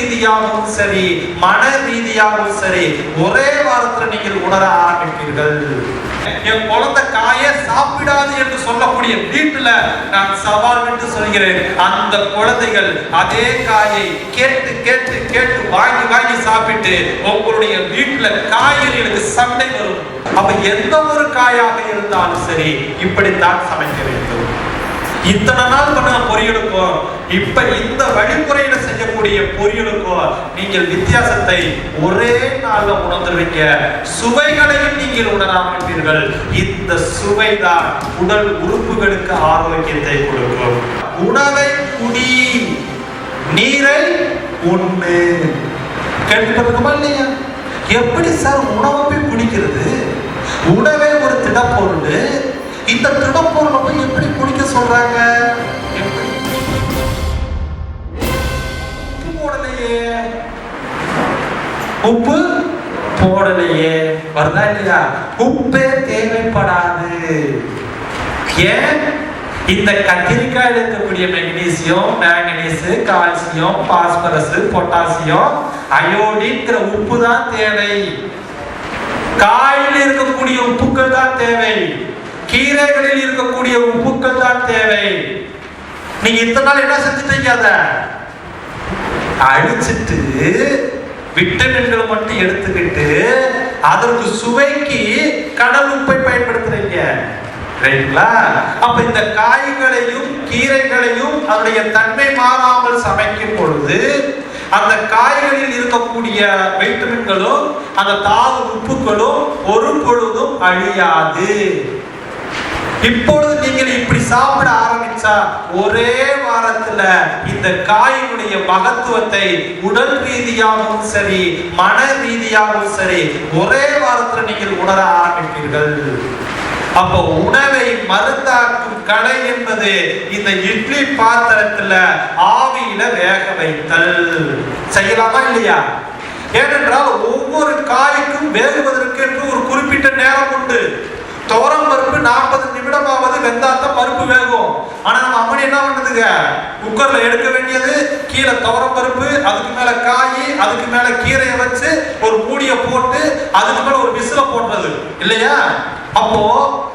ரீதியாகவும் சரி, மன ரீதியாகவும் சரி, ஒரே வாரத்துல நீங்கள் உணர ஆரம்பிப்பீர்கள். என் குழந்தை காயை சாப்பிடாது என்று சொல்லக்கூடிய வீட்டுல நான் சவால் விட்டு சொல்கிறேன், அந்த குழந்தைகள் அதே காயை கேட்டு கேட்டு கேட்டு வாங்கி வாங்கி சாப்பிட்டு உங்களுடைய வீட்டுல காய்கறிகளுக்கு சண்டை வரும். அப்ப எந்த ஒரு காயாக இருந்தாலும் சரி, இப்படித்தான் சமைக்க வேண்டும். இத்தனை நாள் பண்ண பொரியலுக்கும் இப்ப இந்த வழிமுறையில செய்யக்கூடிய பொரியலுக்கும் நீங்கள் வித்தியாசத்தை ஒரே நாள்ல உணர்ந்துருவீங்க. சுவைகளையும் நீங்கள் உணராமல் இந்த சுவைதான் உடல் உறுப்புகளுக்கு ஆரோக்கியத்தை கொடுக்கும். உணவை குடி, நீரை உண்ணு. கேள்விப்பட்டிருக்குமா இல்லையா? எப்படி சார் உணவை போய் குடிக்கிறது? உணவே ஒரு திடப்பொருள். இந்த திடப்பொருளை போய் எப்படி குடிக்க சொல்றாங்க? உப்பு போடலையே, உப்பு போடலையே, வருதா இல்லையா? உப்பே தேவைப்படாது. ஏன்? இந்த கத்திரிக்காயில் இருக்கக்கூடிய magnesium, manganese, calcium, phosphorus, potassium, அயோடின்கிற உப்பு தான் தேவை. காயில் இருக்கக்கூடிய உப்புக்கள் தான் தேவை. கீரைகளில் இருக்கக்கூடிய உப்புக்கள் தான் தேவை. நீங்க இத்தனை நாள் என்ன செஞ்சுட்டீங்க? அத அழிச்சிட்டு விட்டமின்கள் மட்டும் எடுத்துக்கிட்டு அதற்கு சுவைக்கு கடல் உப்பை பயன்படுத்துறீங்க. ரைட்டுங்களா? அப்ப இந்த காய்களையும் கீரைகளையும் அதனுடைய தன்மை மாறாமல் சமைக்கும் பொழுது அந்த காய்களில் இருக்கக்கூடிய வைட்டமின்களும் அந்த தாது உப்புகளும் ஒரு பொழுதும் அழியாது. இப்பொழுது நீங்கள் இப்படி சாப்பிட ஆரம்பிச்சா ஒரே வாரத்துல இந்த காயினுடைய மகத்துவத்தை உடல் ரீதியாகவும் சரி, மன ரீதியாகவும் சரி, ஒரே வாரத்துல நீங்கள் உணர ஆரம்பிப்பீர்கள். அப்போ உணவை மருந்தாக்கும் கலை என்பது இந்த இட்லி பாத்திரத்துல ஆவியில வேக வைத்தல். செய்யலாமா இல்லையா? ஏனென்றால் ஒவ்வொரு காய்க்கும் வேகுவதற்கு என்று ஒரு குறிப்பிட்ட நேரம் உண்டு. துவரம் பருப்பு 40 நிமிடமாவது வெந்தாத்தான் பருப்பு வேகும். ஆனா நம்ம அம்மனி என்ன பண்ணுதுங்க? குக்கர்ல எடுக்க வேண்டியது, கீழே துவரம் பருப்பு, அதுக்கு மேல காய், அதுக்கு மேல கீரையை வச்சு ஒரு மூடிய போட்டு அதுக்கு மேல ஒரு விசில போடுறது இல்லையா? அப்போ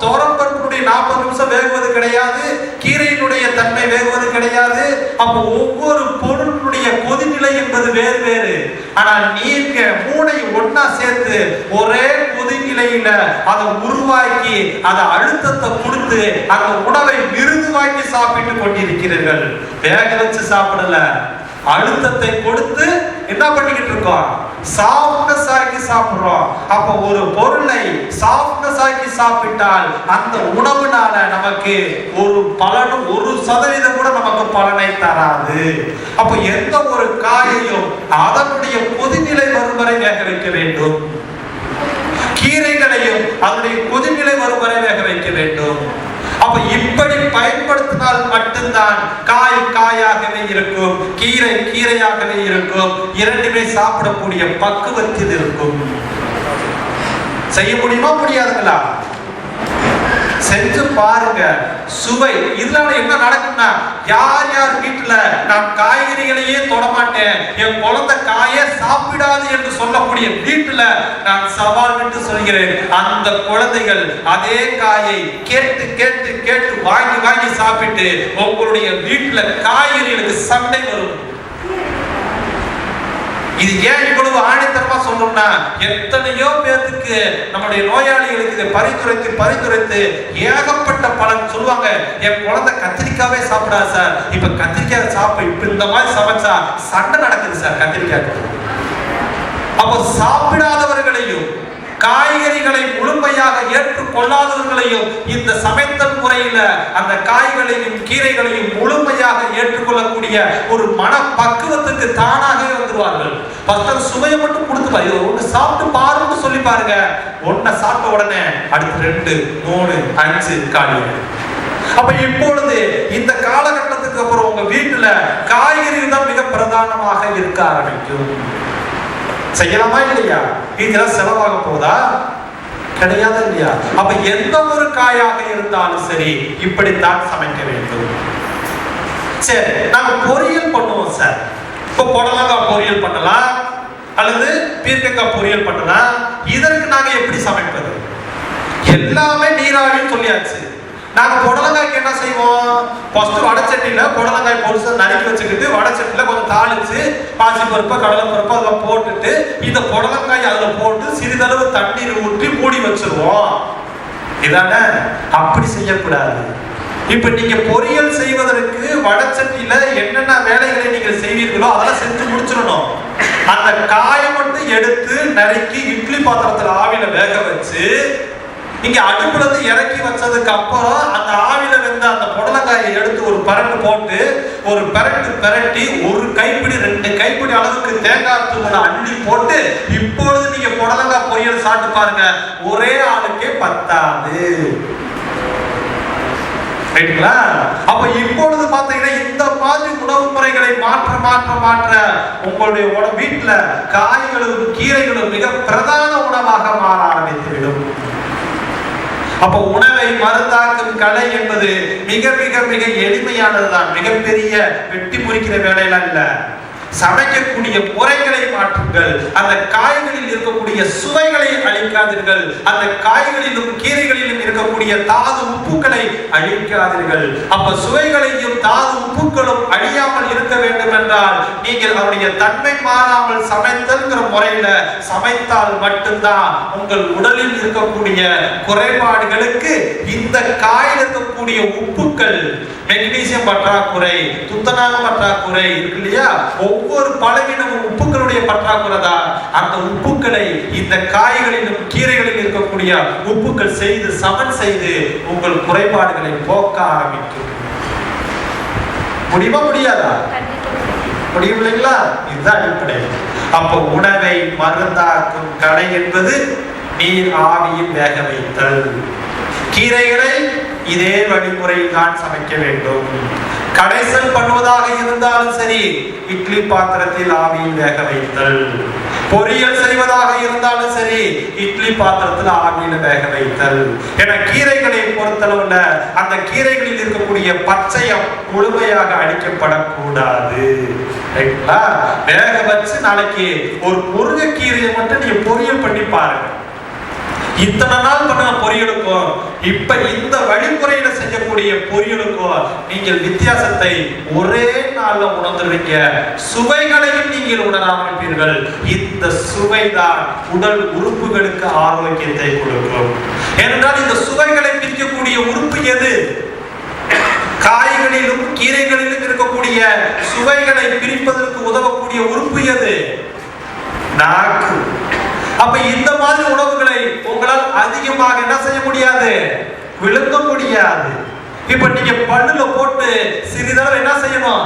துவரம் பருப்புடைய 40 நிமிஷம் வேகுவது கிடையாது, கீரையினுடைய தன்மை வேகுவது கிடையாது. அப்போ ஒவ்வொரு பொருளுடைய கொதிநிலை என்பது வேறு வேறு. ஆனால் நீங்க மூணையும் ஒன்னா சேர்த்து ஒரே கொதிநிலையில அதை உருவாக்கி அதை அழுத்தத்தை கொடுத்து அந்த உணவை மிருதுவாக்கி சாப்பிட்டு கொண்டிருக்கிறீர்கள். வேக வச்சு சாப்பிடல, அழுத்தத்தை கொடுத்து என்ன பண்ணிக்கிட்டு இருக்கோம்? சாஃப்ட்னஸ் ஆக்கி சாப்பிடுறோம். அப்ப ஒரு பொருளை சாஃப்ட்னஸ் ஆக்கி சாப்பிட்டால் அந்த உணவுனால நமக்கு ஒரு பலனும் 1% கூட நமக்கு பலனை தராது. அப்ப எந்த ஒரு காயையும் அதனுடைய கொதிநிலை வரும் வரை வேக வைக்க வேண்டும். கீரைகளையும் அதனுடைய கொதிநிலை வரும் வரை வேக வைக்க வேண்டும். அப்ப இப்படி பயன்படுத்தினால் மட்டும்தான் காய் காயாகவே இருக்கும், கீரை கீரையாகவே இருக்கும், இரண்டுமே சாப்பிடக்கூடிய பக்குவத்தில் இருக்கும். செய்ய முடியுமா? முடியாதுங்களா? செஞ்சு பாருங்க. சுவை இதனால என்ன நடக்கும்னா, யார் யார் வீட்டுல நான் காய்கறிகளையே தொடமாட்டேன், என் குழந்தை காயை சாப்பிடாது என்று சொல்லக்கூடிய வீட்டுல நான் சவால் விட்டு சொல்கிறேன், அந்த குழந்தைகள் அதே காயை கேட்டு கேட்டு கேட்டு வாங்கி வாங்கி சாப்பிட்டு உங்களுடைய வீட்டுல காய்கறிகளுக்கு சண்டை வரும். இது ஏன் இவ்வளவு ஆணித்தரமா சொல்லணும்னா, எத்தனையோ பேருக்கு நம்முடைய நோயாளிகளுக்கு இதை பரிந்துரைத்து ஏகப்பட்ட பலன் சொல்லுவாங்க. என் குழந்தை கத்திரிக்காவே சாப்பிடாது சார், இப்ப கத்திரிக்காய் இப்ப இந்த மாதிரி சமைச்சா சண்டை நடக்குது சார் கத்திரிக்காய். அப்போ சாப்பிடாதவர்களையும் காய்கறிகளை முழுமையாக ஏற்றுக்கொள்ளாதவர்களையும் இந்த சமைத்தல் முறையில அந்த காய்களையும் கீரைகளையும் முழுமையாக ஏற்றுக்கொள்ளக்கூடிய ஒரு மன பக்குவத்துக்கு தானாகவே வந்துருவார்கள். பஸ்டர் சுவையை மட்டும் கொடுத்து பாரு, ஒன்று சாப்பிட்டு பாருன்னு சொல்லி பாருங்க. ஒன்ன சாப்பிட்ட உடனே அடுத்து 2, 3, 5 காய்கறி. அப்ப இப்பொழுது இந்த காலகட்டத்துக்கு அப்புறம் உங்க வீட்டுல காய்கறிகள் தான் மிக பிரதானமாக இருக்க ஆரம்பிக்கும். செய்யலாமா இல்லையா? இதெல்லாம் செலவாக போதா? கிடையாது இல்லையா? அப்ப எந்த ஒரு காயாக இருந்தாலும் சரி இப்படித்தான் சமைக்க வேண்டும். சரி, நாம பொரியல் பண்ணுவோம் சார். இப்போ புடலங்காய் பொரியல் பண்ணலாம் அல்லது பீர்க்கங்காய் பொரியல் பண்ணலாம். இதற்கு நாங்க எப்படி சமைப்பது? எல்லாமே நீராவின்னு சொல்லியாச்சு. நாங்க புடலங்காய்க்கு என்ன செய்வோம்? ஃபர்ஸ்ட் வடச்சட்டியில புடலங்காய் பொருசா நறுக்கி வச்சுக்கிட்டு வடச்சட்டியில கொஞ்சம் தாளிச்சு பாசி பருப்பு கடலை பருப்பு அதெல்லாம் போட்டுட்டு இந்த புடலங்காய் அதுல போட்டு சிறிதளவு தண்ணீர் ஊற்றி மூடி வச்சிருவோம். இதானே? அப்படி செய்யக்கூடாது. இப்ப நீங்க பொரியல் செய்வதற்கு வடச்சட்டியில என்னென்ன வேலைகளை நீங்க செய்வீர்களோ அதெல்லாம் செஞ்சு முடிச்சிடணும். அந்த காயை மட்டும் எடுத்து நறுக்கி இட்லி பாத்திரத்துல ஆவில வேக வச்சு நீங்க அடுப்புல இருந்து இறக்கி வச்சதுக்கு அப்புறம் அந்த ஆவில வெந்த அந்த புடலங்காயை எடுத்து ஒரு பரட்டு போட்டு ஒரு பரட்டி ஒரு கைப்பிடி 2 கைப்பிடி அளவுக்கு தேங்காய் தூளை அள்ளி போட்டு இப்பொழுது நீங்க புடலங்காய் பொரியல் சாப்பிட்டு பாருங்க, ஒரே ஆளுக்கே பத்தாது. ரைட்டுங்களா? அப்ப இப்பொழுது பாத்தீங்கன்னா இந்த மாதிரி உணவு முறைகளை மாற்ற உங்களுடைய வீட்டுல காய்களும் கீரைகளும் மிக பிரதான உணவாக மாற ஆரம்பித்துவிடும். அப்ப உணவை மருந்தாக்கும் கலை என்பது மிக மிக மிக எளிமையானதுதான். மிகப்பெரிய வெட்டி முறிக்கிற வேலையெல்லாம் இல்ல. சமைக்கக்கூடிய முறைகளை மாற்றுங்கள். அந்த காய்களில் இருக்கக்கூடிய சுவைகளை அழிக்காதீர்கள். அந்த காய்களிலும் கீரைகளிலும் இருக்கக்கூடிய தாது உப்புக்களை அழிக்காதீர்கள். அப்ப சுவைகளையும் தாது உப்புக்களும் அழியாமல் இருக்க வேண்டும் என்றால் நீங்கள் அவருடைய தன்மை மாறாமல் சமைத்தல்ங்கிற முறையில சமைத்தால் மட்டும்தான் உங்கள் உடலில் இருக்கக்கூடிய குறைபாடுகளுக்கு இந்த காயில் இருக்கக்கூடிய உப்புக்கள், மெக்னீசியம் பற்றாக்குறை, துத்தநாகம் பற்றாக்குறை இருக்கு இல்லையா, ஒவ்வொரு பலவீனமும் உப்புக்களுடைய பற்றாக்குறை தான். அந்த உப்புக்களை இந்த காய்களிலும் கீரைகளில் இருக்கக்கூடிய உப்புக்கள் செய்து சமன் செய்து உங்கள் குறைபாடுகளை போக்க ஆரம்பிக்கும். முடியுமா? முடியாதா? முடியும் இல்லைங்களா? இதுதான் அடிப்படை. அப்போ உணவை மருந்தாக்கும் கலை என்பது நீர் ஆவியில் வேக வைத்தல். கீரைகளை இதே வழிமுறையில் தான் சமைக்க வேண்டும். கடைசல் பண்ணுவதாக இருந்தாலும் சரி, இட்லி பாத்திரத்தில் ஆவியில் வேக வைத்தல். பொரியல் செய்வதாக இருந்தாலும் சரி, இட்லி பாத்திரத்தில் ஆவியில் வேக வைத்தல். என கீரைகளை பொறுத்தளவுல அந்த கீரைகளில் இருக்கக்கூடிய பச்சையம் முழுமையாக அழிக்கப்படக்கூடாது. வேக வச்சு நாளைக்கு ஒரு முருங்கைக்கீரையை மட்டும் நீங்க பொரியல் பண்ணி பாருங்க. இத்தனை நாள் பண்ண பொரியலுக்கும் இப்ப இந்த வழிமுறையில செய்யக்கூடிய பொரியலுக்கும் நீங்கள் வித்தியாசத்தை ஒரே நாள்ல உணர்ந்துருவீங்க. சுவைகளையும் நீங்கள் உணராமப்பீர்கள். இந்த சுவைதான் உடல் உறுப்புகளுக்கு ஆரோக்கியத்தை கொடுக்கும். ஏனென்றால் இந்த சுவைகளை பிரிக்கக்கூடிய உறுப்பு எது? காய்களிலும் கீரைகளிலும் இருக்கக்கூடிய சுவைகளை பிரிப்பதற்கு உதவக்கூடிய உறுப்பு எது? நாக்கு. அப்ப இந்த மாதிரி உணவுகளை உங்களால் அதிகமாக என்ன செய்ய முடியாது? விழுங்க முடியாது. இப்ப நீங்க பல்லுல போட்டு சிறிதளவு என்ன செய்யணும்?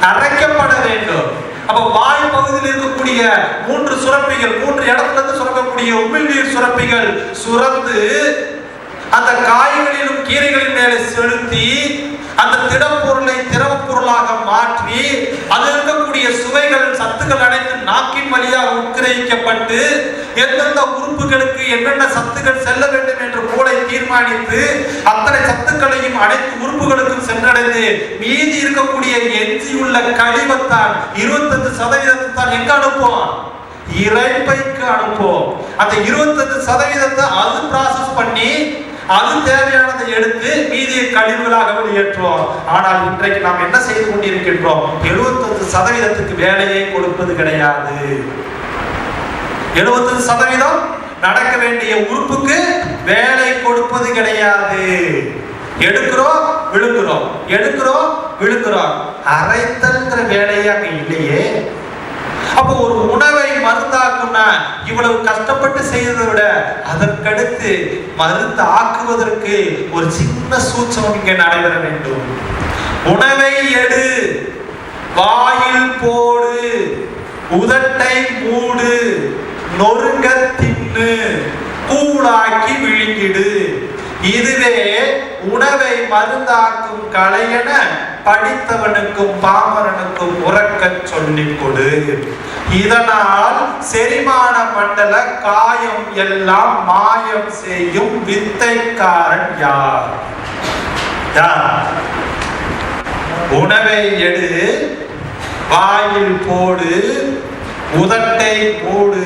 அரைக்கப்பட வேண்டும். அப்ப வாய் பகுதியில் இருக்கக்கூடிய 3 சுரப்பிகள், 3 இடத்துல இருந்து சுரக்கக்கூடிய உமிழ்நீர் சுரப்பிகள் சுரந்து அந்த காய்களிலும் கீரைகளின் மேலே செலுத்தி அந்த திடப்பொருளை திரவ பொருளாக மாற்றி அதில் இருக்கக்கூடிய சுவைகள் சத்துக்கள் அனைத்து நாக்கின் வழியாக உட்கிரகிக்கப்பட்டு எந்தெந்த உறுப்புகளுக்கு என்னென்ன சத்துக்கள் செல்ல வேண்டும் என்று மூளை தீர்மானித்து அத்தனை சத்துக்களையும் அனைத்து உறுப்புகளுக்கும் சென்றடைந்து மீதி இருக்கக்கூடிய எஞ்சியுள்ள கழிவத்தான் 25% எங்க அனுப்புவோம்? இரைப்பைக்கு அனுப்புவோம். அந்த 25% அது ப்ராசஸ் பண்ணி அது தேவையானதை எடுத்து மீதியை கழிவுகளாக வெளியேற்றுவோம். ஆனால் இன்றைக்கு நாம் என்ன செய்து கொண்டிருக்கின்றோம்? 75% வேலையை கொடுப்பது கிடையாது. 75% நடக்க வேண்டிய உறுப்புக்கு வேலை கொடுப்பது கிடையாது. எடுக்கிறோம் விழுங்குறோம், எடுக்கிறோம் விழுங்குறோம். அரைத்தல்ங்கிற வேலையே அங்க இல்லையே. அப்போ ஒரு உணவை மருந்தாக்கும்னா இவ்வளவு கஷ்டப்பட்டு செய்ததை விட அதற்கடுத்து மருந்து ஆக்குவதற்கு ஒரு சின்ன சூட்சமம் இங்கே நடைபெற வேண்டும். உணவை எடு, வாயில் போடு, உதட்டை மூடு, நொறுங்க தின்னு, கூழாக்கி விழுங்கிடு. இதுவே உணவை மருந்தாக்கும் கலையென படித்தவனுக்கும் பாமரனுக்கும் உறக்க சொல்லிக் கொடு. இதனால் செரிமான மண்டல காயம் எல்லாம் மாயம் செய்யும் வித்தைக்காரன் யார்? உணவை எடு, வாயில் போடு, உதட்டை மூடு,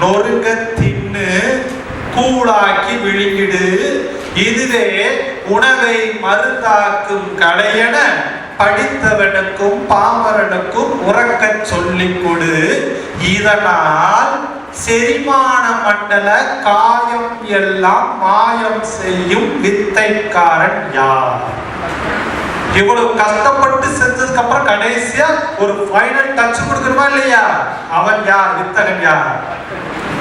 நொறுங்க தின்னு, கூழாக்கி விழுங்கிடு, இதுவே உணவை மருந்தாக்கும் கலையென படித்தவனுக்கும் பாமரனுக்கும் உறக்க சொல்லிக் கொடு. இதனால் செரிமான மண்டல காயம் எல்லாம் மாயம் செய்யும் வித்தைக்காரன் யார்? இவ்வளவு கஷ்டப்பட்டு செஞ்சதுக்கு அப்புறம் கடைசியா ஒரு ஃபைனல் டச் கொடுக்கணுமா இல்லையா? அவன் யார்? வித்தகன் யார்?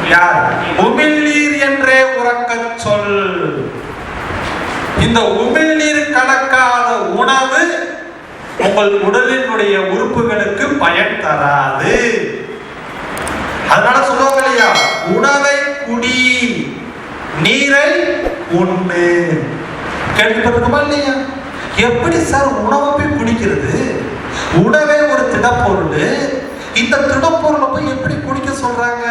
யார்? உமிழ்நீர் என்றே உறக்க சொல். இந்த உமிழ்நீர் கலக்காத உணவு உங்கள் உடலினுடைய உறுப்புகளுக்கு பயன் தராது. அதனால சொல்லுவாங்க இல்லையா, உணவை குடி, நீரை உண்ணு. கேள்விப்பட்டிருக்குமா இல்லையா? எப்படி சார் உணவை போய் குடிக்கிறது? உணவே ஒரு திடப்பொருள், இந்த திடப்பொருளை போய் எப்படி குடிக்க சொல்றாங்க?